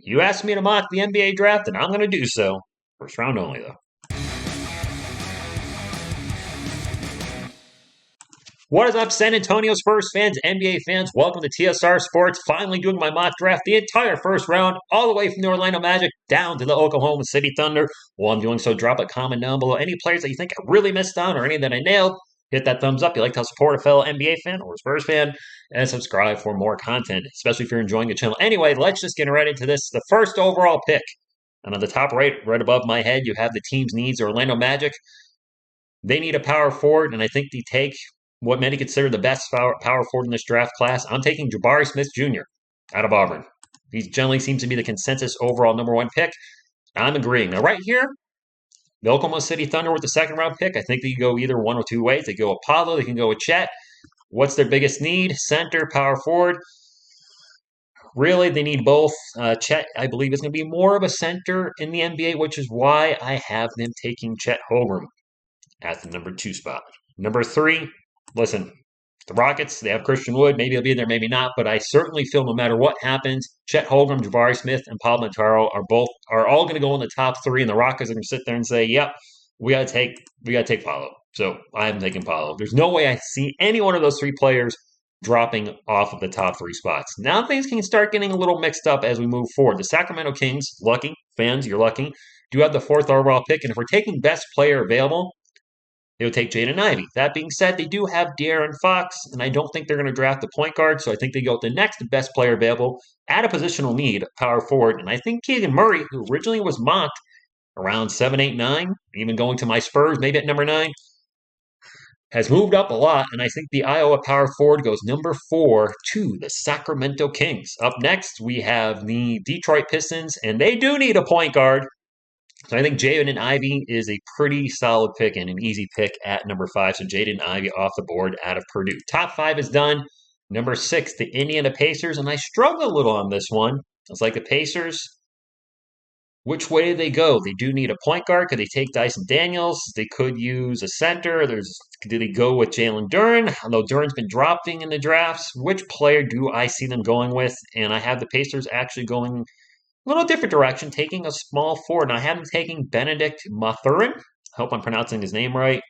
You asked me to mock the NBA draft, and I'm going to do so. First round only, though. What is up, San Antonio Spurs fans, NBA fans? Welcome to TSR Sports. Finally doing my mock draft the entire first round, all the way from the Orlando Magic down to the Oklahoma City Thunder. While I'm doing so, drop a comment down below. Any players that you think I really missed on or any that I nailed, hit that thumbs up. You like to support a fellow NBA fan or Spurs fan, and subscribe for more content, especially if you're enjoying the channel. Anyway, let's just get right into this. The first overall pick. And on the top right above my head, you have the team's needs, Orlando Magic. They need a power forward, and I think they take what many consider the best power forward in this draft class. I'm taking Jabari Smith Jr. out of Auburn. He generally seems to be the consensus overall number one pick. I'm agreeing. Now, right here, the Oklahoma City Thunder with the second round pick. I think they can go either one or two ways. They go with Apollo. They can go with Chet. What's their biggest need? Center, power forward. Really, they need both. Chet, I believe, is going to be more of a center in the NBA, which is why I have them taking Chet Holmgren at the number 2 spot. Number 3, listen, the Rockets, they have Christian Wood. Maybe he'll be there, maybe not. But I certainly feel no matter what happens, Chet Holmgren, Jabari Smith, and Paul Montaro are all going to go in the top 3, and the Rockets are going to sit there and say, "Yep, we got to take Paolo." So I'm taking Paolo. There's no way I see any one of those 3 players dropping off of the top 3 spots. Now things can start getting a little mixed up as we move forward. The Sacramento Kings, lucky fans, you're lucky, do have the 4th overall pick, and if we're taking best player available, they would take Jaden Ivey. That being said, they do have De'Aaron Fox, and I don't think they're going to draft the point guard, so I think they go with the next best player available at a positional need, power forward. And I think Keegan Murray, who originally was mocked around 7, 8, 9, even going to my Spurs, maybe at number 9, has moved up a lot, and I think the Iowa power forward goes number 4 to the Sacramento Kings. Up next, we have the Detroit Pistons, and they do need a point guard. So I think Jaden Ivey is a pretty solid pick and an easy pick at number 5. So Jaden Ivey off the board out of Purdue. Top 5 is done. Number 6, the Indiana Pacers, and I struggle a little on this one. It's like the Pacers, which way do they go? They do need a point guard. Could they take Dyson Daniels? They could use a center. Do they go with Jalen Duren? Although Duren's been dropping in the drafts, which player do I see them going with? And I have the Pacers actually going a little different direction, taking a small forward. And I have them taking Benedict Mathurin. I hope I'm pronouncing his name right.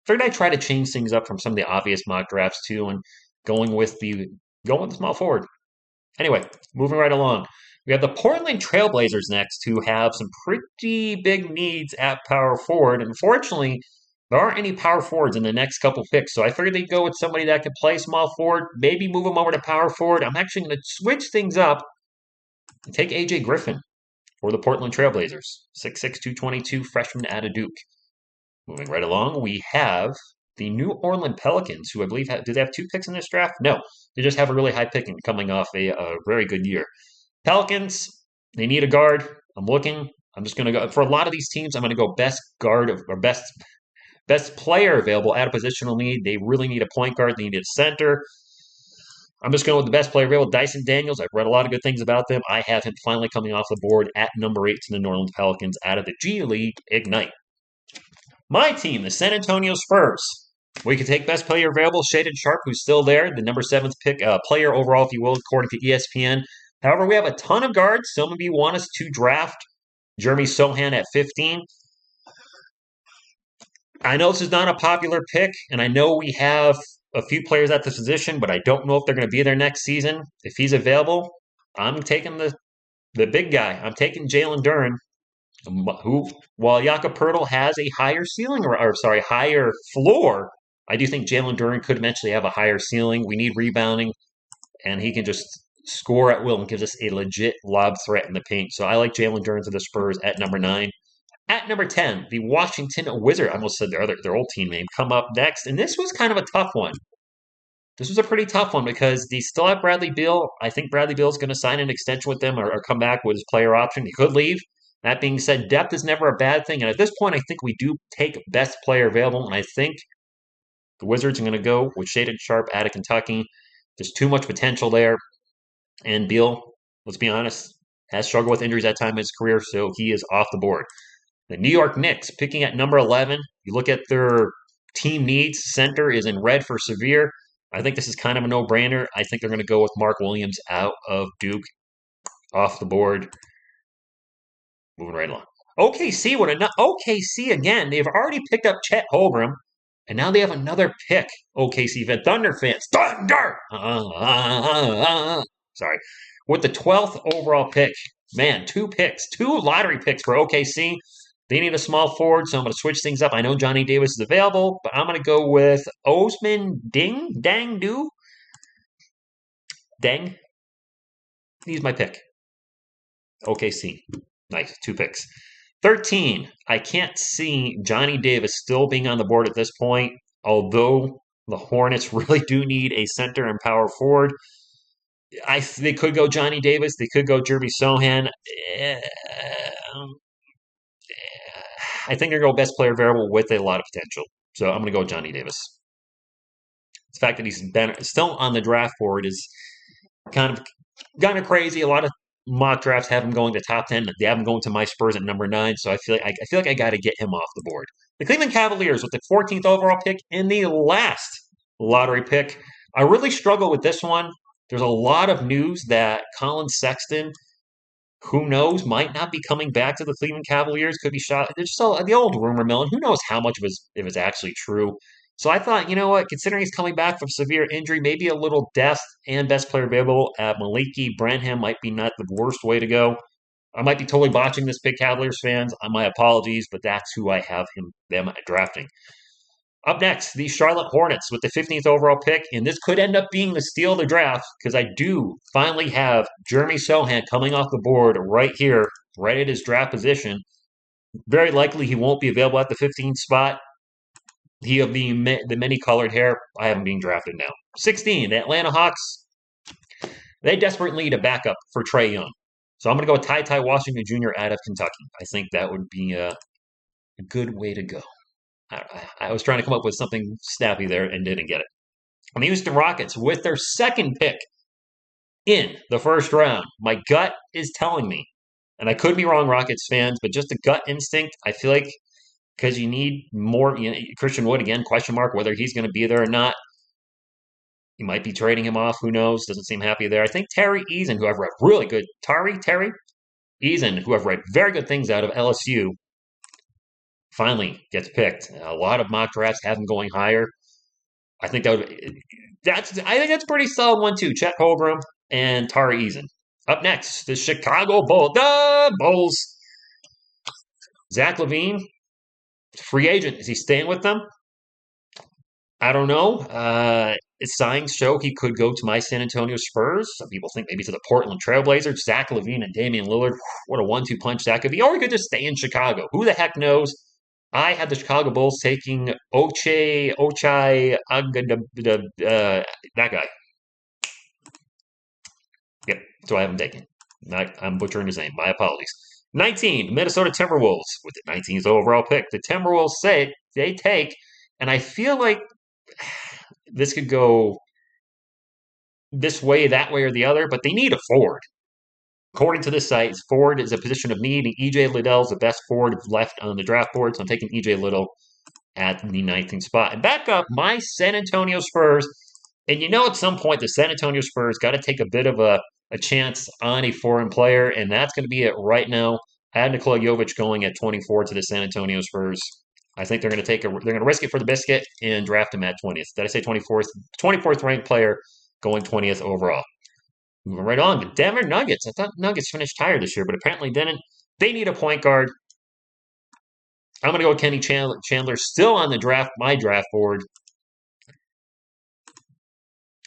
Figured I'd try to change things up from some of the obvious mock drafts too, and going with the small forward. Anyway, moving right along. We have the Portland Trailblazers next, who have some pretty big needs at power forward. Unfortunately, there aren't any power forwards in the next couple picks, so I figured they'd go with somebody that could play small forward, maybe move them over to power forward. I'm actually going to switch things up and take A.J. Griffin for the Portland Trailblazers. 6'6", 222, freshman out of Duke. Moving right along, we have the New Orleans Pelicans, who I believe do they have 2 picks in this draft? No, they just have a really high picking coming off a very good year. Pelicans, they need a guard. I'm looking. I'm just going to go for a lot of these teams. I'm going to go best guard or best player available at a positional need. They really need a point guard. They need a center. I'm just going with the best player available, Dyson Daniels. I've read a lot of good things about them. I have him finally coming off the board at number 8 to the New Orleans Pelicans out of the G League Ignite. My team, the San Antonio Spurs. We could take best player available, Shaedon Sharpe, who's still there, the number 7th pick, player overall, if you will, according to ESPN. However, we have a ton of guards. Some of you want us to draft Jeremy Sohan at 15. I know this is not a popular pick, and I know we have a few players at this position, but I don't know if they're going to be there next season. If he's available, I'm taking the big guy. I'm taking Jalen Duren, who, while Jakob Poeltl has a higher ceiling, higher floor, I do think Jalen Duren could eventually have a higher ceiling. We need rebounding, and he can just score at will and gives us a legit lob threat in the paint. So I like Jalen Duren to the Spurs at number 9. At number 10, the Washington Wizards, I almost said their old team name, come up next. And this was kind of a tough one. This was a pretty tough one because they still have Bradley Beal. I think Bradley Beal is going to sign an extension with them or come back with his player option. He could leave. That being said, depth is never a bad thing. And at this point, I think we do take best player available. And I think the Wizards are going to go with Shaedon Sharpe out of Kentucky. There's too much potential there. And Beal, let's be honest, has struggled with injuries at time in his career, so he is off the board. The New York Knicks, picking at number 11. You look at their team needs. Center is in red for Severe. I think this is kind of a no-brainer. I think they're going to go with Mark Williams out of Duke, off the board. Moving right along. OKC would have OKC again. They've already picked up Chet Holmgren, and now they have another pick. OKC fan, Thunder fans, Thunder. Sorry, with the 12th overall pick. Man, two picks, two lottery picks for OKC. They need a small forward, so I'm going to switch things up. I know Johnny Davis is available, but I'm going to go with Osman Deng. He's my pick. OKC. Nice, two picks. 13. I can't see Johnny Davis still being on the board at this point, although the Hornets really do need a center and power forward. They could go Johnny Davis. They could go Jeremy Sohan. I think they're going to go best player variable with a lot of potential. So I'm going to go Johnny Davis. The fact that he's been still on the draft board is kind of crazy. A lot of mock drafts have him going to top 10. They have him going to my Spurs at number 9. So I feel like I got to get him off the board. The Cleveland Cavaliers with the 14th overall pick in the last lottery pick. I really struggle with this one. There's a lot of news that Colin Sexton, who knows, might not be coming back to the Cleveland Cavaliers. Could be shot. There's just the old rumor mill, and who knows how much of it was actually true. So I thought, you know what, considering he's coming back from severe injury, maybe a little depth and best player available at Maliki Branham might be not the worst way to go. I might be totally botching this pick, Cavaliers fans. My apologies, but that's who I have them drafting. Up next, the Charlotte Hornets with the 15th overall pick, and this could end up being the steal of the draft because I do finally have Jeremy Sohan coming off the board right here, right at his draft position. Very likely he won't be available at the 15th spot. He of the many-colored hair, I have him being drafted now. 16, the Atlanta Hawks. They desperately need a backup for Trae Young. So I'm going to go with Ty Washington Jr. out of Kentucky. I think that would be a good way to go. I was trying to come up with something snappy there and didn't get it. And the Houston Rockets with their second pick in the first round. My gut is telling me, and I could be wrong, Rockets fans, but just a gut instinct, I feel like because you need more. Christian Wood, again, question mark whether he's going to be there or not. You might be trading him off. Who knows? Doesn't seem happy there. I think Terry Eason, who I've read really good. Terry Eason, who I've read very good things out of LSU, finally gets picked. A lot of mock drafts have him going higher. I think that's pretty solid one too. Chet Holmgren and Tari Eason. Up next, the Chicago Bulls. The Bulls. Zach LaVine, free agent. Is he staying with them? I don't know. Signs show he could go to my San Antonio Spurs. Some people think maybe to the Portland Trailblazers. Zach LaVine and Damian Lillard. What a 1-2 punch that could be. Or he could just stay in Chicago. Who the heck knows? I had the Chicago Bulls taking Ochai that guy. Yep, so I have him taken. I'm butchering his name. My apologies. 19, Minnesota Timberwolves with the 19th overall pick. The Timberwolves say they take, and I feel like this could go this way, that way, or the other, but they need a forward. According to this site, forward is a position of need, and E.J. Liddell is the best forward left on the draft board, so I'm taking E.J. Liddell at the 19th spot. And back up, my San Antonio Spurs, and at some point the San Antonio Spurs got to take a bit of a chance on a foreign player, and that's going to be it right now. I had Nikola Jovic going at 24 to the San Antonio Spurs. I think they're going to risk it for the biscuit and draft him at 20th. Did I say 24th? 24th ranked player going 20th overall. Moving right on, the Denver Nuggets. I thought Nuggets finished higher this year, but apparently didn't. They need a point guard. I'm going to go with Kenny Chandler, still on my draft board.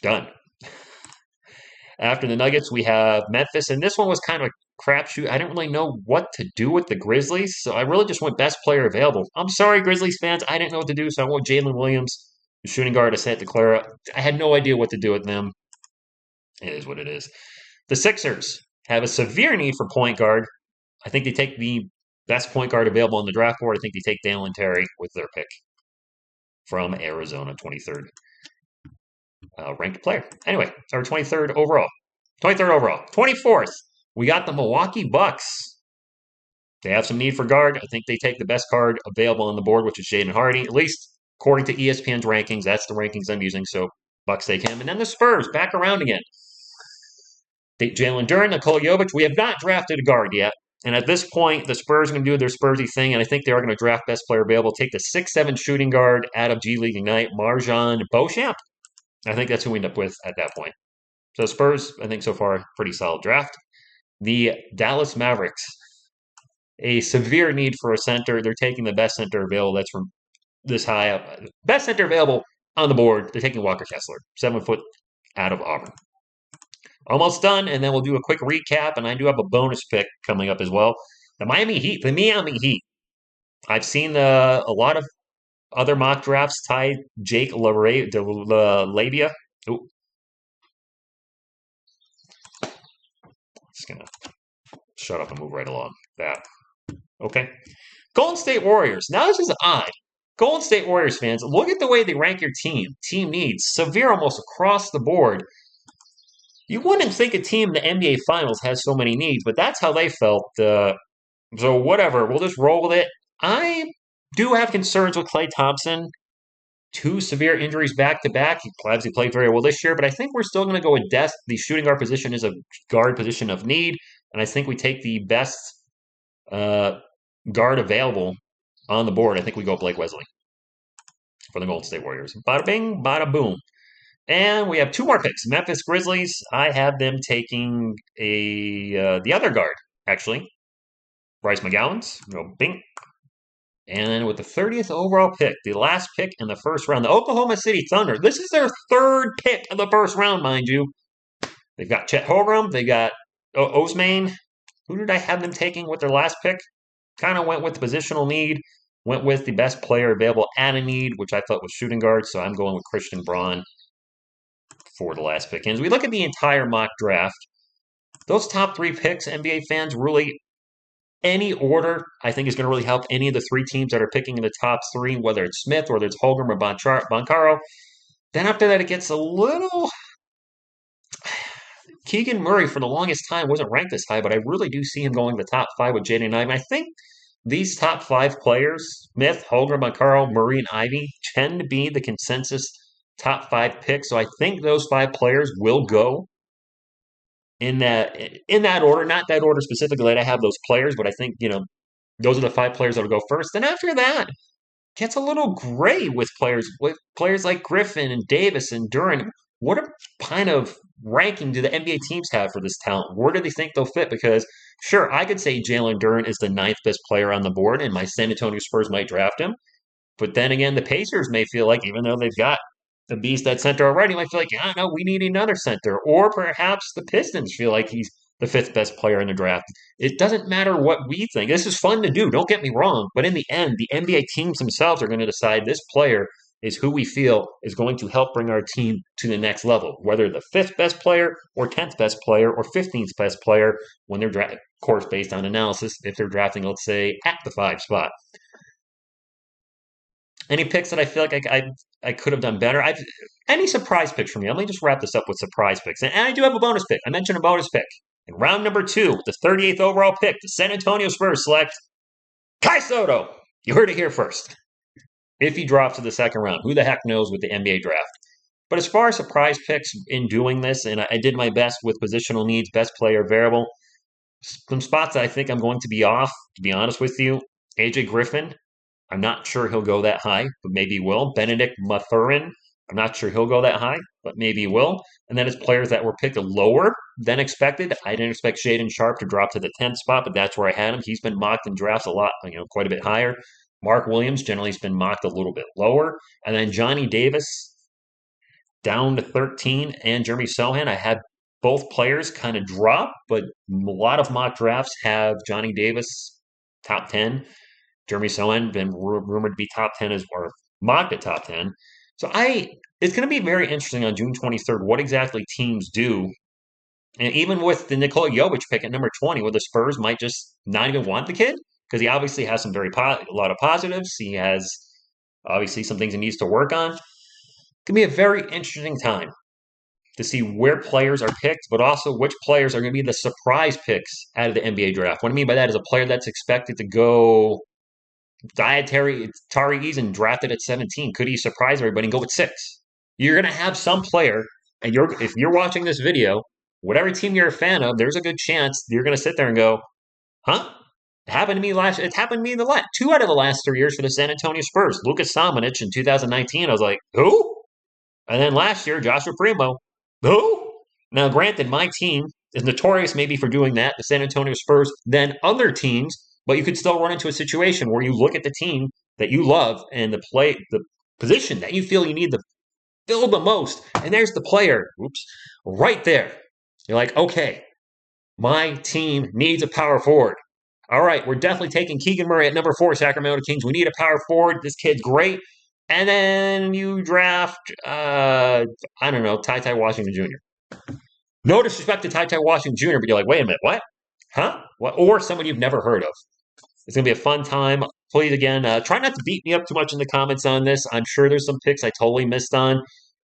Done. After the Nuggets, we have Memphis, and this one was kind of a crapshoot. I didn't really know what to do with the Grizzlies, so I really just went best player available. I'm sorry, Grizzlies fans. I didn't know what to do, so I went Jalen Williams, the shooting guard of Santa Clara. I had no idea what to do with them. It is what it is. The Sixers have a severe need for point guard. I think they take the best point guard available on the draft board. I think they take Dalen Terry with their pick from Arizona, 23rd ranked player. Anyway, our 23rd overall. 23rd overall. 24th, we got the Milwaukee Bucks. They have some need for guard. I think they take the best card available on the board, which is Jaden Hardy. At least according to ESPN's rankings, that's the rankings I'm using. So Bucks take him. And then the Spurs, back around again. Jalen Duren, Nikola Jovic. We have not drafted a guard yet. And at this point, the Spurs are going to do their Spursy thing, and I think they are going to draft best player available, take the 6'7" shooting guard out of G League Ignite, Marjan Beauchamp. I think that's who we end up with at that point. So Spurs, I think so far, pretty solid draft. The Dallas Mavericks, a severe need for a center. They're taking the best center available. That's from this high up. Best center available on the board. They're taking Walker Kessler, 7 foot out of Auburn. Almost done, and then we'll do a quick recap, and I do have a bonus pick coming up as well. The Miami Heat. I've seen a lot of other mock drafts tie Jake Labia. Ooh. Just gonna shut up and move right along. That. Okay. Golden State Warriors. Now this is odd. Golden State Warriors fans, look at the way they rank your team. Team needs. Severe almost across the board. You wouldn't think a team in the NBA Finals has so many needs, but that's how they felt. So whatever, we'll just roll with it. I do have concerns with Klay Thompson. 2 severe injuries back to back. He obviously played very well this year, but I think we're still going to go with depth. The shooting guard position is a guard position of need, and I think we take the best guard available on the board. I think we go Blake Wesley for the Golden State Warriors. Bada bing, bada boom. And we have 2 more picks. Memphis Grizzlies. I have them taking the other guard, actually. Bryce McGowan's. Go bing. And with the 30th overall pick, the last pick in the first round, the Oklahoma City Thunder. This is their 3rd pick of the first round, mind you. They've got Chet Holmgren. They got Osman. Who did I have them taking with their last pick? Kind of went with the positional need. Went with the best player available at a need, which I thought was shooting guard. So I'm going with Christian Braun for the last pick. And as we look at the entire mock draft, those top 3 picks, NBA fans, really any order I think is going to really help any of the 3 teams that are picking in the top 3, whether it's Smith, whether it's Holmgren or Boncaro. Then after that, it gets a little. Keegan Murray, for the longest time, wasn't ranked this high, but I really do see him going the top 5 with Jaden Ivey. I think these top 5 players, Smith, Holmgren, Boncaro, Murray, and Ivey, tend to be the consensus top 5 picks. So I think those 5 players will go in that order, not that order specifically that I have those players, but I think, those are the 5 players that will go first. Then after that, gets a little gray with players like Griffin and Davis and Duran. What kind of ranking do the NBA teams have for this talent? Where do they think they'll fit? Because, sure, I could say Jalen Duran is the 9th best player on the board, and my San Antonio Spurs might draft him. But then again, the Pacers may feel like, even though they've got the beast at center already, might feel like, yeah, no, we need another center. Or perhaps the Pistons feel like he's the 5th best player in the draft. It doesn't matter what we think. This is fun to do, don't get me wrong. But in the end, the NBA teams themselves are going to decide this player is who we feel is going to help bring our team to the next level, whether the 5th best player or 10th best player or 15th best player when they're of course, based on analysis, if they're drafting, let's say, at the 5 spot. Any picks that I feel like I could have done better? Any surprise picks for me? Let me just wrap this up with surprise picks. And I do have a bonus pick. I mentioned a bonus pick. In round number 2, the 38th overall pick, the San Antonio Spurs select Kai Soto. You heard it here first. If he drops to the 2nd round, who the heck knows with the NBA draft? But as far as surprise picks in doing this, and I did my best with positional needs, best player variable, some spots that I think I'm going to be off, to be honest with you. AJ Griffin, I'm not sure he'll go that high, but maybe he will. Benedict Mathurin, I'm not sure he'll go that high, but maybe he will. And then it's players that were picked lower than expected. I didn't expect Shaedon Sharpe to drop to the 10th spot, but that's where I had him. He's been mocked in drafts a lot, quite a bit higher. Mark Williams generally has been mocked a little bit lower. And then Johnny Davis down to 13, and Jeremy Sohan. I had both players kind of drop, but a lot of mock drafts have Johnny Davis top 10. Jeremy Sohan been rumored to be top 10 or mocked at top 10. So it's going to be very interesting on June 23rd what exactly teams do. And even with the Nikola Jovic pick at number 20, where the Spurs might just not even want the kid, because he obviously has some a lot of positives. He has obviously some things he needs to work on. It can be a very interesting time to see where players are picked, but also which players are going to be the surprise picks out of the NBA draft. What I mean by that is a player that's expected to go Tari Eason drafted at 17. Could he surprise everybody and go with 6? You're going to have some player, and if you're watching this video, whatever team you're a fan of, there's a good chance you're going to sit there and go, Huh? It happened to me last. It happened to me in the last 2 out of the last 3 years for the San Antonio Spurs. Lucas Samanic in 2019. I was like, who? And then last year, Joshua Primo. Who? Now, granted, my team is notorious maybe for doing that, the San Antonio Spurs, than other teams, but you could still run into a situation where you look at the team that you love and the position that you feel you need to fill the most, and there's the player, oops, right there. You're like, okay, my team needs a power forward. All right, we're definitely taking Keegan Murray at number 4, Sacramento Kings. We need a power forward. This kid's great. And then you draft, I don't know, Ty Washington Jr. No disrespect to Ty Washington Jr., but you're like, wait a minute, what? Huh? What? Or someone you've never heard of. It's going to be a fun time. Please, again, try not to beat me up too much in the comments on this. I'm sure there's some picks I totally missed on.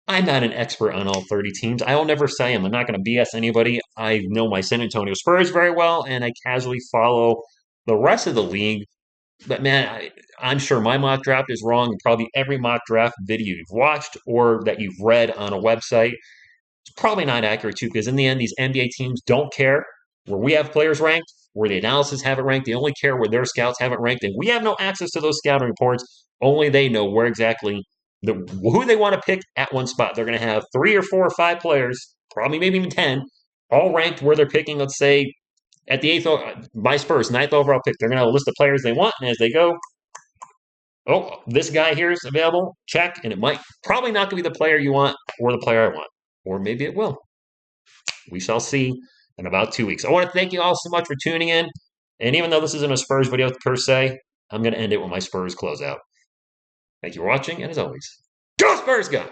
I'm not an expert on all 30 teams. I'll never say I'm not going to BS anybody. I know my San Antonio Spurs very well, and I casually follow the rest of the league. But man, I'm sure my mock draft is wrong. And probably every mock draft video you've watched or that you've read on a website, it's probably not accurate too, because in the end, these NBA teams don't care where we have players ranked, where the analysis have it ranked. They only care where their scouts have it ranked, and we have no access to those scouting reports. Only they know where exactly who they want to pick at one spot. They're going to have 3 or 4 or 5 players, probably maybe even 10, all ranked where they're picking. Let's say at the eighth, my Spurs, ninth overall pick. They're going to list the players they want, and as they go, oh, this guy here is available. Check, and it might probably not going to be the player you want or the player I want, or maybe it will. We shall see in about 2 weeks. I want to thank you all so much for tuning in. And even though this isn't a Spurs video per se, I'm going to end it with my Spurs closeout. Thank you for watching, and as always, go Spurs, go!